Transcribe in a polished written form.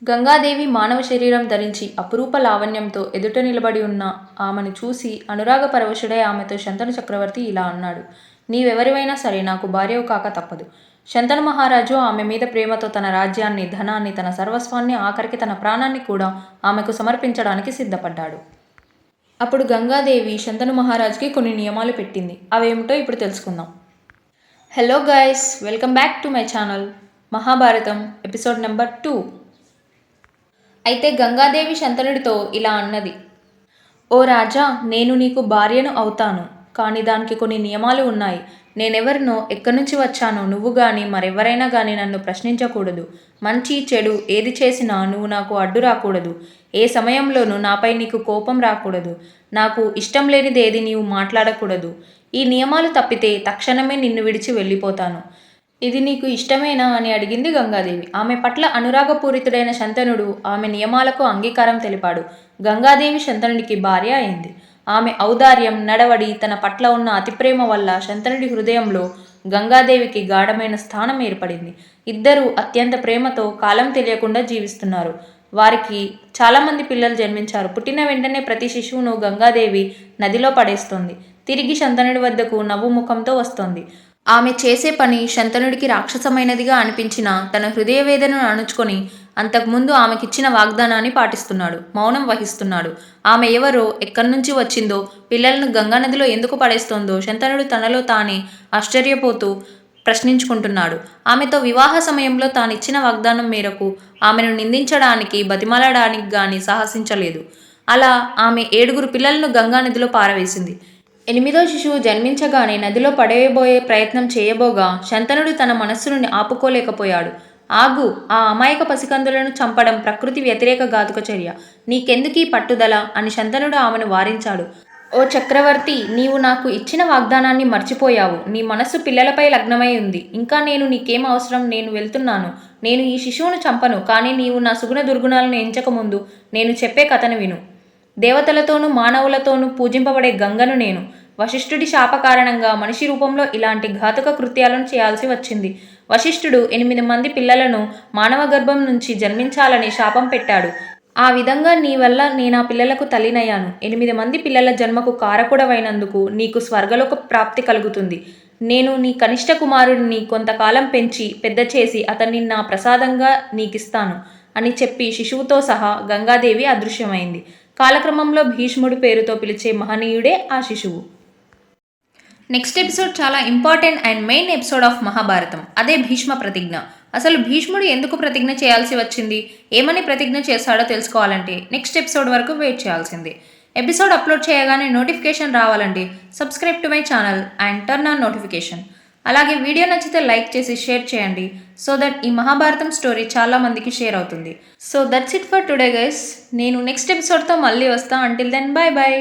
గంగాదేవి మానవ శరీరం ధరించి అపురూప లావణ్యంతో ఎదుట నిలబడి ఉన్న ఆమెను చూసి అనురాగ పరవశుడై ఆమెతో శంతను చక్రవర్తి ఇలా అన్నాడు. నీవెవరివైనా సరే నాకు భార్యవు కాక తప్పదు. శంతను మహారాజు ఆమె మీద ప్రేమతో తన రాజ్యాన్ని, ధనాన్ని, తన సర్వస్వాన్ని, ఆఖరికి తన ప్రాణాన్ని కూడా ఆమెకు సమర్పించడానికి సిద్ధపడ్డాడు. అప్పుడు గంగాదేవి శంతను మహారాజుకి కొన్ని నియమాలు పెట్టింది. అవేమిటో ఇప్పుడు తెలుసుకుందాం. Hello guys, welcome back to my channel Mahabharatam episode number 2. అయితే గంగాదేవి శంతనుడితో ఇలా అన్నది. ఓ రాజా, నేను నీకు భార్యను అవుతాను, కానీ దానికి కొన్ని నియమాలు ఉన్నాయి. నేనెవరినో, ఎక్కడి నుంచి వచ్చానో నువ్వు గాని మరెవరైనా గాని నన్ను ప్రశ్నించకూడదు. మంచి చెడు ఏది చేసినా నువ్వు నాకు అడ్డు రాకూడదు. ఏ సమయంలోనూ నాపై నీకు కోపం రాకూడదు. నాకు ఇష్టం లేనిదేది నీవు మాట్లాడకూడదు. ఈ నియమాలు తప్పితే తక్షణమే నిన్ను విడిచి వెళ్ళిపోతాను. ఇది నీకు ఇష్టమేనా అని అడిగింది గంగాదేవి. ఆమె పట్ల అనురాగపూరితుడైన శంతనుడు ఆమె నియమాలకు అంగీకారం తెలిపాడు. గంగాదేవి శంతనుడికి భార్య అయింది. ఆమె ఔదార్యం, నడవడి, తన పట్ల ఉన్న అతిప్రేమ వల్ల శంతనుడి హృదయంలో గంగాదేవికి గాఢమైన స్థానం ఏర్పడింది. ఇద్దరూ అత్యంత ప్రేమతో కాలం తెలియకుండా జీవిస్తున్నారు. వారికి చాలామంది పిల్లలు జన్మించారు. పుట్టిన వెంటనే ప్రతి శిశువును గంగాదేవి నదిలో పడేస్తోంది. తిరిగి శంతనుడి వద్దకు నవ్వు ముఖంతో వస్తోంది. ఆమె చేసే పని శంతనుడికి రాక్షసమైనదిగా అనిపించినా తన హృదయ వేదనను అణుచుకొని అంతకుముందు ఆమెకిచ్చిన వాగ్దానాన్ని పాటిస్తున్నాడు. మౌనం వహిస్తున్నాడు. ఆమె ఎవరో, ఎక్కడి నుంచి వచ్చిందో, పిల్లలను గంగానదిలో ఎందుకు పడేస్తోందో శంతనుడు తనలో తానే ఆశ్చర్యపోతూ ప్రశ్నించుకుంటున్నాడు. ఆమెతో వివాహ సమయంలో తానిచ్చిన వాగ్దానం మేరకు ఆమెను నిందించడానికి, బతిమాలడానికి గాని సాహసించలేదు. అలా ఆమె 7 పిల్లలను గంగానదిలో పారవేసింది. 8వ శిశువు జన్మించగానే నదిలో పడవేయబోయే ప్రయత్నం చేయబోగా శంతనుడు తన మనస్సును ఆపుకోలేకపోయాడు. ఆగు, ఆ అమాయక పసికందులను చంపడం ప్రకృతి వ్యతిరేక ఘాతుక చర్య. నీకెందుకీ పట్టుదల అని శంతనుడు ఆమెను వారించాడు. ఓ చక్రవర్తి, నీవు నాకు ఇచ్చిన వాగ్దానాన్ని మర్చిపోయావు. నీ మనస్సు పిల్లలపై లగ్నమై ఉంది. ఇంకా నేను నీకేం అవసరం? నేను వెళ్తున్నాను. నేను ఈ శిశువును చంపను, కానీ నీవు నా సుగుణ దుర్గుణాలను ఎంచకముందు నేను చెప్పే కథను విను. దేవతలతోనూ మానవులతోనూ పూజింపబడే గంగను నేను. వశిష్ఠుడి శాప కారణంగా మనిషి రూపంలో ఇలాంటి ఘాతుక కృత్యాలను చేయాల్సి వచ్చింది. వశిష్ఠుడు 8 మంది పిల్లలను మానవ గర్భం నుంచి జన్మించాలని శాపం పెట్టాడు. ఆ విధంగా నీ వల్ల నేనా పిల్లలకు తల్లినయ్యాను. 8 మంది పిల్లల జన్మకు కారకుడవైనందుకు నీకు స్వర్గలోక ప్రాప్తి కలుగుతుంది. నేను నీ కనిష్ట కుమారుడిని కొంతకాలం పెంచి పెద్ద చేసి అతన్ని నా ప్రసాదంగా నీకిస్తాను అని చెప్పి శిశువుతో సహా గంగాదేవి అదృశ్యమైంది. కాలక్రమంలో భీష్ముడి పేరుతో పిలిచే మహనీయుడే ఆ శిశువు. నెక్స్ట్ ఎపిసోడ్ చాలా important and main episode of Mahabharatam. అదే భీష్మ ప్రతిజ్ఞ. అసలు భీష్ముడు ఎందుకు ప్రతిజ్ఞ చేయాల్సి వచ్చింది, ఏమని ప్రతిజ్ఞ చేశాడో తెలుసుకోవాలంటే నెక్స్ట్ ఎపిసోడ్ వరకు వెయిట్ చేయాల్సిందే. ఎపిసోడ్ అప్లోడ్ చేయగానే నోటిఫికేషన్ రావాలంటే subscribe to my channel and turn on notification. అలాగే వీడియో నచ్చితే లైక్ చేసి షేర్ చేయండి, సో దట్ ఈ మహాభారతం స్టోరీ చాలా మందికి షేర్ అవుతుంది. So that's it for today guys. నేను నెక్స్ట్ ఎపిసోడ్తో మళ్ళీ వస్తాను. Until then, bye bye.